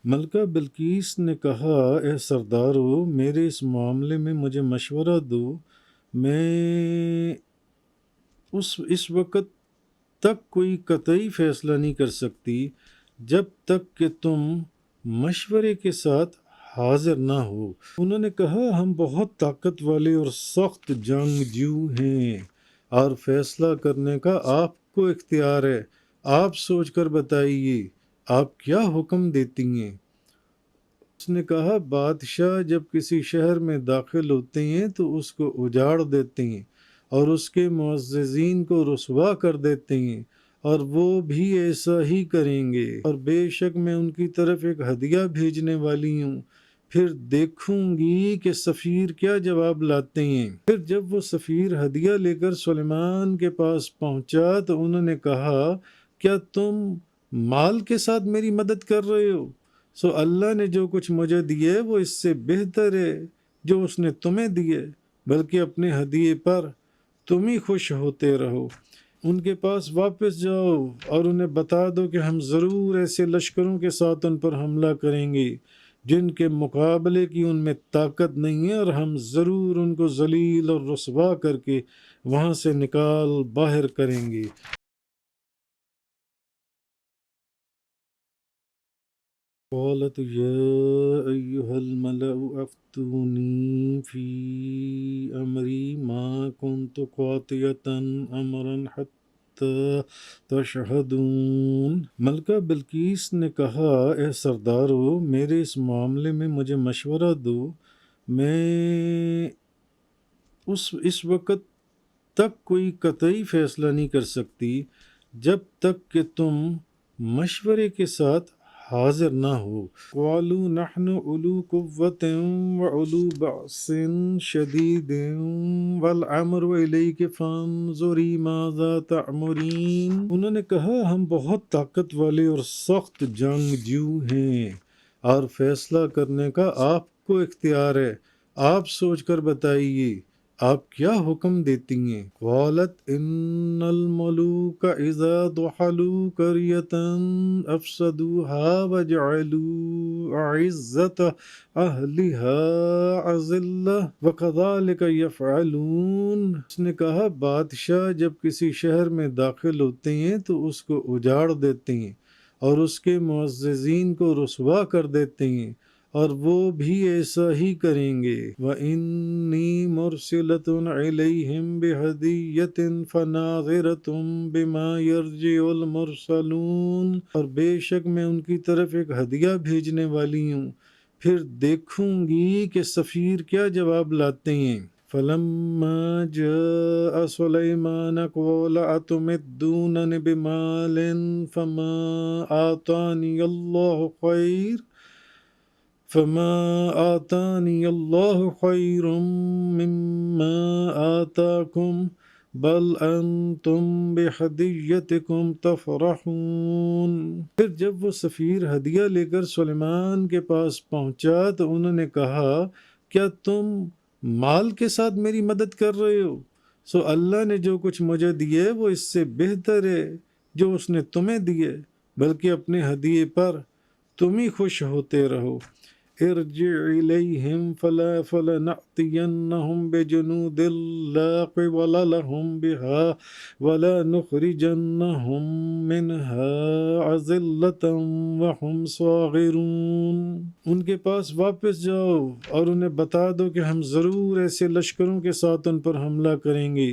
ملکہ بلقیس نے کہا، اے سردارو، میرے اس معاملے میں مجھے مشورہ دو۔ میں اس وقت تک کوئی قطعی فیصلہ نہیں کر سکتی جب تک کہ تم مشورے کے ساتھ حاضر نہ ہو۔ انہوں نے کہا، ہم بہت طاقت والے اور سخت جنگجو ہیں، اور فیصلہ کرنے کا آپ کو اختیار ہے۔ آپ سوچ کر بتائیے، آپ کیا حکم دیتی ہیں؟ اس نے کہا، بادشاہ جب کسی شہر میں داخل ہوتے ہیں تو اس کو اجاڑ دیتے ہیں اور اس کے معززین کو رسوا کر دیتے ہیں، اور وہ بھی ایسا ہی کریں گے، اور بے شک میں ان کی طرف ایک ہدیہ بھیجنے والی ہوں۔ پھر دیکھوں گی کہ سفیر کیا جواب لاتے ہیں۔ پھر جب وہ سفیر ہدیہ لے کر سلیمان کے پاس پہنچا تو انہوں نے کہا، کیا تم مال کے ساتھ میری مدد کر رہے ہو؟ سو اللہ نے جو کچھ مجھے دیے وہ اس سے بہتر ہے جو اس نے تمہیں دیے، بلکہ اپنے ہدیے پر تم ہی خوش ہوتے رہو۔ ان کے پاس واپس جاؤ اور انہیں بتا دو کہ ہم ضرور ایسے لشکروں کے ساتھ ان پر حملہ کریں گے جن کے مقابلے کی ان میں طاقت نہیں ہے، اور ہم ضرور ان کو ذلیل اور رسوا کر کے وہاں سے نکال باہر کریں گے۔ قالت يا أيها الملأ أفتوني في أمري ما كنت قاطعة أمرا حتى تشهدون۔ ملکہ بلقیس نے کہا، اے سردارو، میرے اس معاملے میں مجھے مشورہ دو۔ میں اس وقت تک کوئی قطعی فیصلہ نہیں کر سکتی جب تک کہ تم مشورے کے ساتھ حاضر نہ ہو۔ قالوا نحن اولو قوة واولو بأس شدید والامر الیک فانظری ماذا تأمرین۔ انہوں نے کہا، ہم بہت طاقت والے اور سخت جنگجو ہیں، اور فیصلہ کرنے کا آپ کو اختیار ہے۔ آپ سوچ کر بتائیے، آپ کیا حکم دیتی ہیں؟ قالت ان الملوک اذا دخلوا قریۃ افسدوها وجعلوا اعزۃ اہلها اذلہ وکذلک یفعلون۔ اس نے کہا، بادشاہ جب کسی شہر میں داخل ہوتے ہیں تو اس کو اجاڑ دیتے ہیں اور اس کے معززین کو رسوا کر دیتے ہیں، اور وہ بھی ایسا ہی کریں گے۔ وَإِنِّي مُرْسِلَةٌ عَلَيْهِمْ بِهَدِيَّةٍ فَنَاظِرَةٌ بِمَا يَرْجِعُ الْمُرْسَلُونَ، اور بے شک میں ان کی طرف ایک ہدیہ بھیجنے والی ہوں، پھر دیکھوں گی کہ سفیر کیا جواب لاتے ہیں۔ فَلَمَّا جَاءَ سُلَيْمَانَ قَالَ أَتُمِدُّونَنِ بِمَالٍ فما آتاني الله خير مما آتاكم بل انتم بہدیتکم تفرحون۔ پھر جب وہ سفیر ہدیہ لے کر سلیمان کے پاس پہنچا تو انہوں نے کہا، کیا تم مال کے ساتھ میری مدد کر رہے ہو؟ سو اللہ نے جو کچھ مجھے دیے وہ اس سے بہتر ہے جو اس نے تمہیں دیے، بلکہ اپنے ہدیے پر تم ہی خوش ہوتے رہو۔ ارجع الیہم فلنأتینہم بجنود لا قبل لہم بها ولنخرجنہم منها اذلۃ وہم صاغرون۔ ان کے پاس واپس جاؤ اور انہیں بتا دو کہ ہم ضرور ایسے لشکروں کے ساتھ ان پر حملہ کریں گے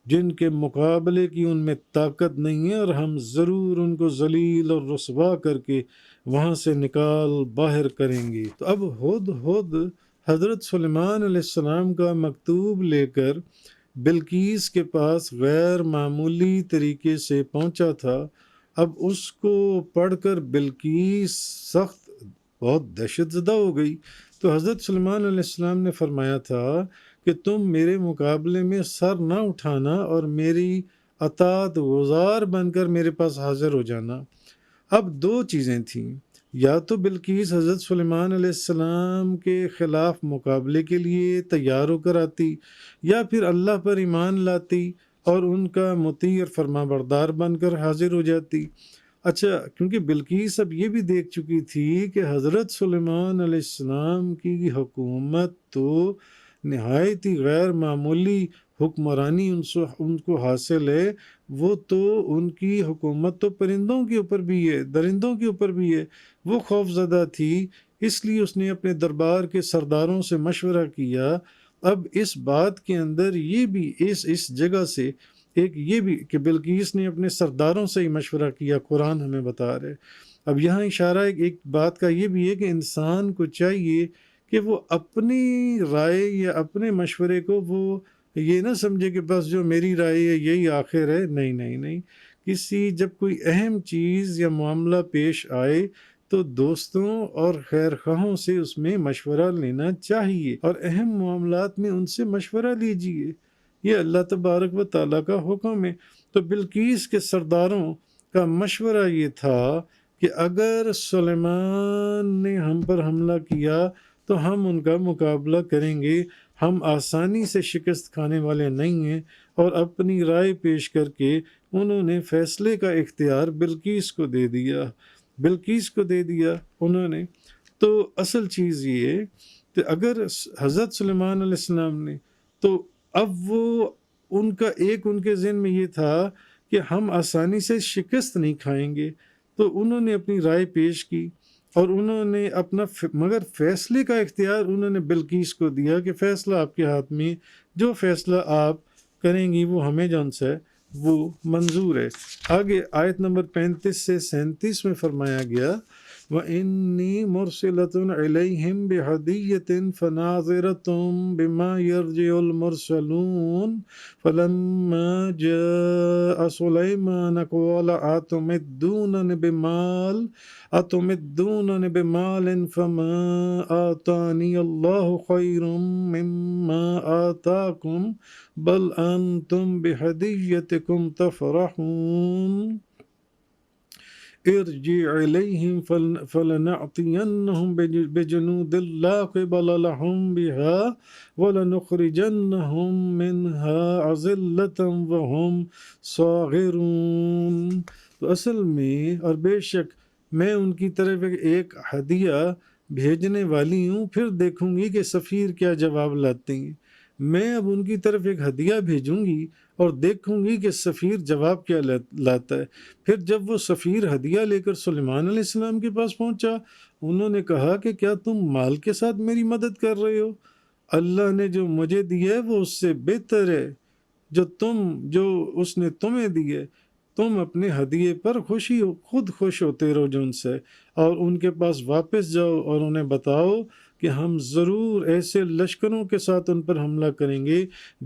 جن کے مقابلے کی ان میں طاقت نہیں ہے، اور ہم ضرور ان کو ذلیل اور رسوا کر کے وہاں سے نکال باہر کریں گے۔ تو اب ہدہد حضرت سلیمان علیہ السلام کا مکتوب لے کر بلقیس کے پاس غیر معمولی طریقے سے پہنچا تھا۔ اب اس کو پڑھ کر بلقیس بہت دہشت زدہ ہو گئی۔ تو حضرت سلیمان علیہ السلام نے فرمایا تھا کہ تم میرے مقابلے میں سر نہ اٹھانا اور میری اطاعت گزار بن کر میرے پاس حاضر ہو جانا۔ اب دو چیزیں تھیں، یا تو بلقیس حضرت سلیمان علیہ السلام کے خلاف مقابلے کے لیے تیار ہو کر آتی، یا پھر اللہ پر ایمان لاتی اور ان کا مطیع اور فرما بردار بن کر حاضر ہو جاتی۔ اچھا، کیونکہ بلقیس اب یہ بھی دیکھ چکی تھی کہ حضرت سلیمان علیہ السلام کی حکومت تو نہایت ہی غیر معمولی حکمرانی ان کو حاصل ہے، وہ تو ان کی حکومت تو پرندوں کے اوپر بھی ہے، درندوں کے اوپر بھی ہے۔ وہ خوف زدہ تھی، اس لیے اس نے اپنے دربار کے سرداروں سے مشورہ کیا۔ اب اس بات کے اندر یہ بھی اس جگہ سے ایک یہ بھی کہ بلقیس نے اپنے سرداروں سے ہی مشورہ کیا، قرآن ہمیں بتا رہے۔ اب یہاں اشارہ ایک بات کا یہ بھی ہے کہ انسان کو چاہیے کہ وہ اپنی رائے یا اپنے مشورے کو وہ یہ نہ سمجھے کہ بس جو میری رائے ہے یہی آخر ہے۔ نہیں نہیں نہیں، جب کوئی اہم چیز یا معاملہ پیش آئے تو دوستوں اور خیر خواہوں سے اس میں مشورہ لینا چاہیے، اور اہم معاملات میں ان سے مشورہ لیجیے۔ یہ اللہ تبارک و تعالیٰ کا حکم ہے۔ تو بلقیس کے سرداروں کا مشورہ یہ تھا کہ اگر سلیمان نے ہم پر حملہ کیا تو ہم ان کا مقابلہ کریں گے، ہم آسانی سے شکست کھانے والے نہیں ہیں۔ اور اپنی رائے پیش کر کے انہوں نے فیصلے کا اختیار بلقیس کو دے دیا انہوں نے۔ تو اصل چیز یہ ہے کہ اگر حضرت سلیمان علیہ السلام نے تو اب وہ ان کے ذہن میں یہ تھا کہ ہم آسانی سے شکست نہیں کھائیں گے، تو انہوں نے اپنی رائے پیش کی اور انہوں نے مگر فیصلے کا اختیار انہوں نے بلقیس کو دیا کہ فیصلہ آپ کے ہاتھ میں، جو فیصلہ آپ کریں گی وہ ہمیں جون سے وہ منظور ہے۔ آگے آیت نمبر 35 سے 37 میں فرمایا گیا وَإِنِّي مُرْسِلَةٌ عَلَيْهِمْ بِهَدِيَّةٍ فَنَاظِرَةٌ بِمَا يَرْجِعُ الْمُرْسَلُونَ فَلَمَّا جَاءَ سُلَيْمَانَ قَالَ أَتُمِدُّونَنِ بِمَالٍ فَمَا آتَانِيَ اللَّهُ خَيْرٌ مِّمَّا آتَاكُمْ بَلْ أَنْتُمْ بِهَدِيَّتِكُمْ تَفْرَحُونَ ارجع إليهم فلنعطينهم بجنود لا قبل لهم بها ولنخرجنهم منها أذلة وهم صاغرون۔ تو اصل میں اور بے شک میں ان کی طرف ایک ہدیہ بھیجنے والی ہوں، پھر دیکھوں گی کہ سفیر کیا جواب لاتے ہیں۔ میں اب ان کی طرف ایک ہدیہ بھیجوں گی اور دیکھوں گی کہ سفیر جواب کیا لاتا ہے۔ پھر جب وہ سفیر ہدیہ لے کر سلیمان علیہ السلام کے پاس پہنچا، انہوں نے کہا کہ کیا تم مال کے ساتھ میری مدد کر رہے ہو؟ اللہ نے جو مجھے دیا ہے وہ اس سے بہتر ہے، جو اس نے تمہیں دی ہے۔ تم اپنے ہدیے پر خود خوش ہوتے رہو جن سے، اور ان کے پاس واپس جاؤ اور انہیں بتاؤ کہ ہم ضرور ایسے لشکروں کے ساتھ ان پر حملہ کریں گے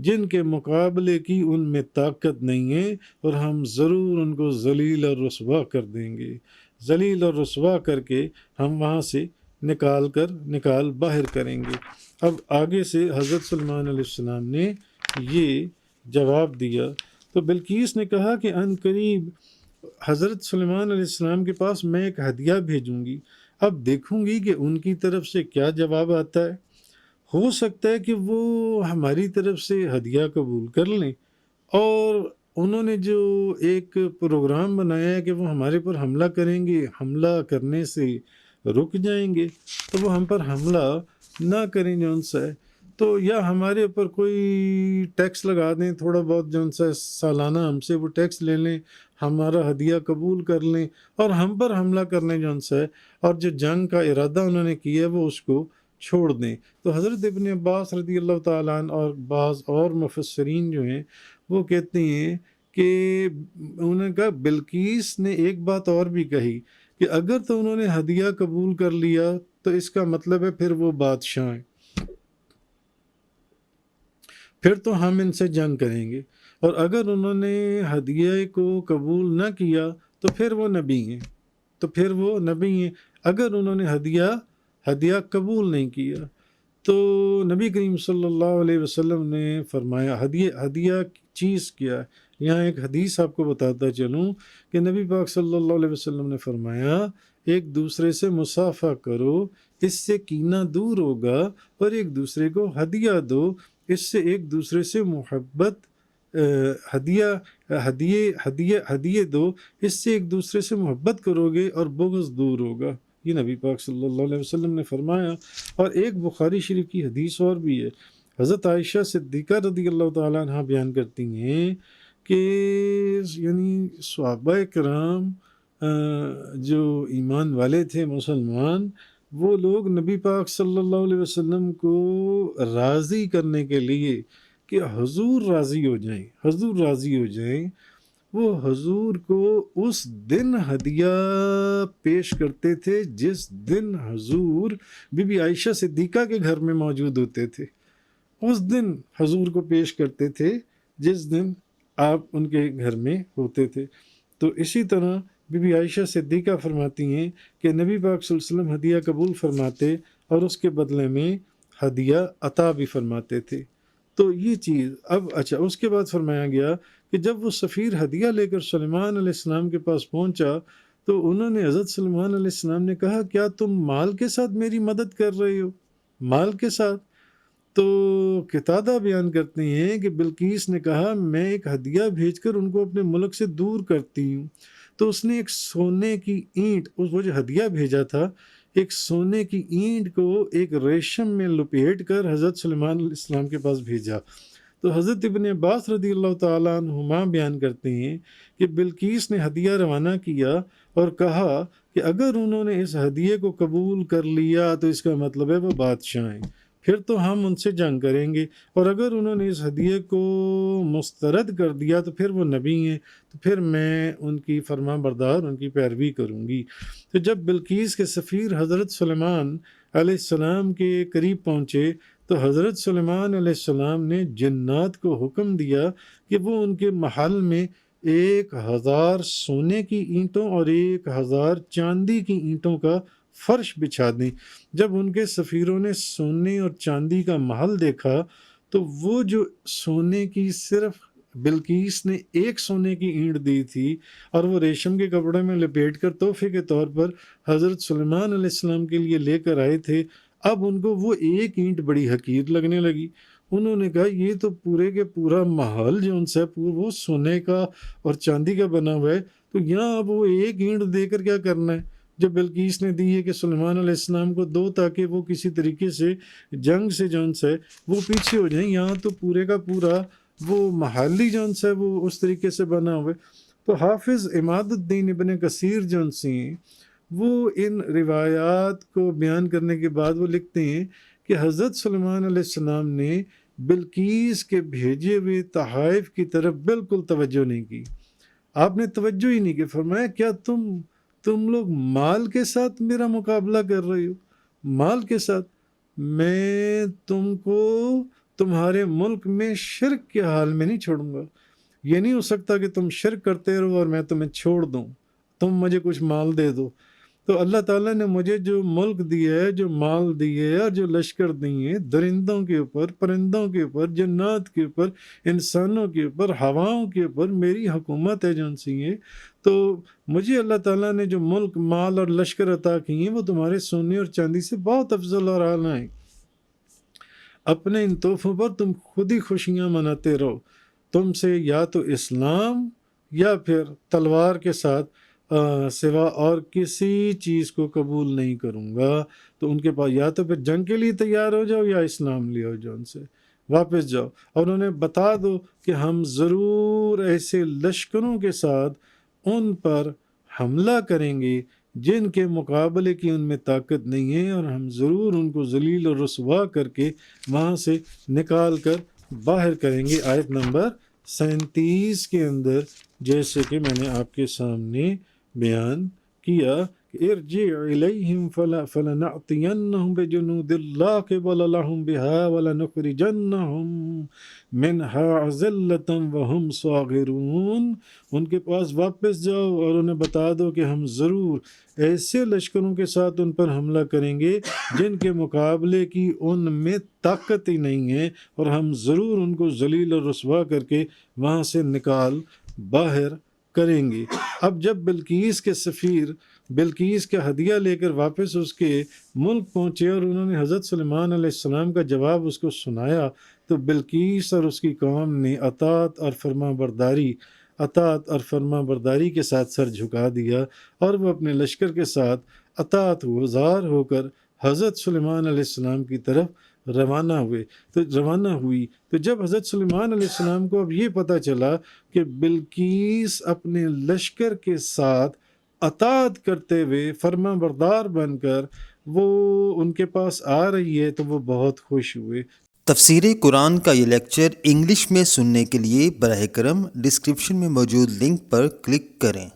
جن کے مقابلے کی ان میں طاقت نہیں ہے، اور ہم ضرور ان کو ذلیل اور رسوا کر دیں گے۔ ذلیل اور رسوا کر کے ہم وہاں سے نکال باہر کریں گے۔ اب آگے سے حضرت سلیمان علیہ السلام نے یہ جواب دیا۔ تو بلقیس نے کہا کہ ان قریب حضرت سلیمان علیہ السلام کے پاس میں ایک ہدیہ بھیجوں گی، اب دیکھوں گی کہ ان کی طرف سے کیا جواب آتا ہے۔ ہو سکتا ہے کہ وہ ہماری طرف سے ہدیہ قبول کر لیں، اور انہوں نے جو ایک پروگرام بنایا ہے کہ وہ ہمارے پر حملہ کریں گے، حملہ کرنے سے رک جائیں گے، تو وہ ہم پر حملہ نہ کریں جون سا ہے، تو یا ہمارے اوپر کوئی ٹیکس لگا دیں، تھوڑا بہت جون سا سالانہ ہم سے وہ ٹیکس لے لیں، ہمارا ہدیہ قبول کر لیں اور ہم پر حملہ کرنے جون سا ہے، اور جو جنگ کا ارادہ انہوں نے کیا ہے وہ اس کو چھوڑ دیں۔ تو حضرت ابن عباس رضی اللہ تعالیٰ عنہ اور بعض اور مفسرین جو ہیں وہ کہتے ہیں کہ انہوں نے کہا بلقیس نے ایک بات اور بھی کہی کہ اگر تو انہوں نے ہدیہ قبول کر لیا تو اس کا مطلب ہے پھر وہ بادشاہ ہیں، پھر تو ہم ان سے جنگ کریں گے، اور اگر انہوں نے ہدیہ کو قبول نہ کیا تو پھر وہ نبی ہیں، اگر انہوں نے ہدیہ قبول نہیں کیا تو نبی کریم صلی اللہ علیہ وسلم نے فرمایا ہدیہ چیز کیا ہے۔ یہاں ایک حدیث آپ کو بتاتا چلوں کہ نبی پاک صلی اللہ علیہ وسلم نے فرمایا ایک دوسرے سے مصافحہ کرو، اس سے کینہ دور ہوگا، اور ایک دوسرے کو ہدیہ دو، اس سے ایک دوسرے سے محبت ہدیہ ہدیے دو، اس سے ایک دوسرے سے محبت کرو گے اور بغض دور ہوگا۔ یہ نبی پاک صلی اللہ علیہ وسلم نے فرمایا۔ اور ایک بخاری شریف کی حدیث اور بھی ہے، حضرت عائشہ صدیقہ رضی اللہ تعالیٰ عنہ بیان کرتی ہیں کہ یعنی صحابہ کرام جو ایمان والے تھے، مسلمان، وہ لوگ نبی پاک صلی اللہ علیہ وسلم کو راضی کرنے کے لیے کہ حضور راضی ہو جائیں، حضور راضی ہو جائیں، وہ حضور کو اس دن ہدیہ پیش کرتے تھے جس دن حضور بی بی عائشہ صدیقہ کے گھر میں موجود ہوتے تھے۔ اس دن حضور کو پیش کرتے تھے جس دن آپ ان کے گھر میں ہوتے تھے۔ تو اسی طرح بی بی عائشہ صدیقہ فرماتی ہیں کہ نبی پاک صلی اللہ علیہ وسلم ہدیہ قبول فرماتے اور اس کے بدلے میں ہدیہ عطا بھی فرماتے تھے۔ تو یہ چیز اب اچھا، اس کے بعد فرمایا گیا کہ جب وہ سفیر ہدیہ لے کر سلیمان علیہ السلام کے پاس پہنچا تو انہوں نے حضرت سلیمان علیہ السلام نے کہا، کیا تم مال کے ساتھ میری مدد کر رہے ہو؟ مال کے ساتھ؟ تو قتادہ بیان کرتے ہیں کہ بلقیس نے کہا، میں ایک ہدیہ بھیج کر ان کو اپنے ملک سے دور کرتی ہوں۔ تو اس نے ایک سونے کی اینٹ، وہ جو ہدیہ بھیجا تھا، ایک سونے کی اینٹ کو ایک ریشم میں لپیٹ کر حضرت سلیمان علیہ السلام کے پاس بھیجا۔ تو حضرت ابن عباس رضی اللہ تعالیٰ عنہما بیان کرتے ہیں کہ بلقیس نے ہدیہ روانہ کیا اور کہا کہ اگر انہوں نے اس ہدیے کو قبول کر لیا تو اس کا مطلب ہے وہ بادشاہ ہیں، پھر تو ہم ان سے جنگ کریں گے، اور اگر انہوں نے اس ہدیے کو مسترد کر دیا تو پھر وہ نبی ہیں، تو پھر میں ان کی فرما بردار، ان کی پیروی کروں گی۔ تو جب بلقیس کے سفیر حضرت سلیمان علیہ السلام کے قریب پہنچے تو حضرت سلیمان علیہ السلام نے جنات کو حکم دیا کہ وہ ان کے محل میں 1000 سونے کی اینٹوں اور 1000 چاندی کی اینٹوں کا فرش بچھا دیں۔ جب ان کے سفیروں نے سونے اور چاندی کا محل دیکھا تو وہ جو سونے کی صرف بلقیس نے ایک سونے کی اینٹ دی تھی اور وہ ریشم کے کپڑے میں لپیٹ کر تحفے کے طور پر حضرت سلیمان علیہ السلام کے لیے لے کر آئے تھے، اب ان کو وہ ایک اینٹ بڑی حقیر لگنے لگی۔ انہوں نے کہا، یہ تو پورے کے پورا محل جو ان سے وہ سونے کا اور چاندی کا بنا ہوا ہے، تو یہاں اب وہ ایک اینٹ دے کر کیا کرنا ہے؟ جب بلقیس نے دی ہے کہ سلیمان علیہ السلام کو دو تاکہ وہ کسی طریقے سے جنگ سے جو ان سے وہ پیچھے ہو جائیں، یہاں تو پورے کا پورا وہ محلی جو ان سے وہ اس طریقے سے بنا ہوا ہے۔ تو حافظ عماد الدین ابن کثیر جو ان سے ہیں، وہ ان روایات کو بیان کرنے کے بعد وہ لکھتے ہیں کہ حضرت سلیمان علیہ السلام نے بلقیس کے بھیجے ہوئے تحائف کی طرف بالکل توجہ نہیں کی۔ آپ نے توجہ ہی نہیں کی، فرمایا کیا تم لوگ مال کے ساتھ میرا مقابلہ کر رہے ہو؟ مال کے ساتھ؟ میں تم کو تمہارے ملک میں شرک کے حال میں نہیں چھوڑوں گا۔ یہ نہیں ہو سکتا کہ تم شرک کرتے رہو اور میں تمہیں چھوڑ دوں، تم مجھے کچھ مال دے دو۔ تو اللہ تعالیٰ نے مجھے جو ملک دیا ہے، جو مال دیے ہے اور جو لشکر دیے ہیں، درندوں کے اوپر، پرندوں کے اوپر، جنات کے اوپر، انسانوں کے اوپر، ہواؤں کے اوپر میری حکومت ہے جن سی ہے، تو مجھے اللہ تعالیٰ نے جو ملک، مال اور لشکر عطا کی ہیں وہ تمہارے سونے اور چاندی سے بہت افضل اور اعلیٰ ہیں۔ اپنے ان تحفوں پر تم خود ہی خوشیاں مناتے رہو، تم سے یا تو اسلام یا پھر تلوار کے ساتھ سوا اور کسی چیز کو قبول نہیں کروں گا۔ تو ان کے پاس یا تو پھر جنگ کے لیے تیار ہو جاؤ یا اسلام لے آؤ، جو ان سے واپس جاؤ اور انہیں بتا دو کہ ہم ضرور ایسے لشکروں کے ساتھ ان پر حملہ کریں گے جن کے مقابلے کی ان میں طاقت نہیں ہے، اور ہم ضرور ان کو ذلیل اور رسوا کر کے وہاں سے نکال کر باہر کریں گے۔ آیت نمبر 37 کے اندر جیسے کہ میں نے آپ کے سامنے بیان کیا کہ ارجع الیہم فلنأتینہم بجنود لا قبل لہم بہا ولنخرجنہم منہا اذلۃ وہم صاغرون۔ ان کے پاس واپس جاؤ اور انہیں بتا دو کہ ہم ضرور ایسے لشکروں کے ساتھ ان پر حملہ کریں گے جن کے مقابلے کی ان میں طاقت ہی نہیں ہے، اور ہم ضرور ان کو ذلیل اور رسوا کر کے وہاں سے نکال باہر کریں گے۔ اب جب بلقیس کے سفیر بلقیس کا ہدیہ لے کر واپس اس کے ملک پہنچے اور انہوں نے حضرت سلیمان علیہ السلام کا جواب اس کو سنایا، تو بلقیس اور اس کی قوم نے اطاعت اور فرما برداری کے ساتھ سر جھکا دیا، اور وہ اپنے لشکر کے ساتھ اطاعت گزار ہو کر حضرت سلیمان علیہ السلام کی طرف روانہ ہوئی۔ تو جب حضرت سلیمان علیہ السلام کو اب یہ پتہ چلا کہ بلقیس اپنے لشکر کے ساتھ اطاعت کرتے ہوئے فرما بردار بن کر وہ ان کے پاس آ رہی ہے، تو وہ بہت خوش ہوئے۔ تفسیر قرآن کا یہ لیکچر انگلش میں سننے کے لیے براہ کرم ڈسکرپشن میں موجود لنک پر کلک کریں۔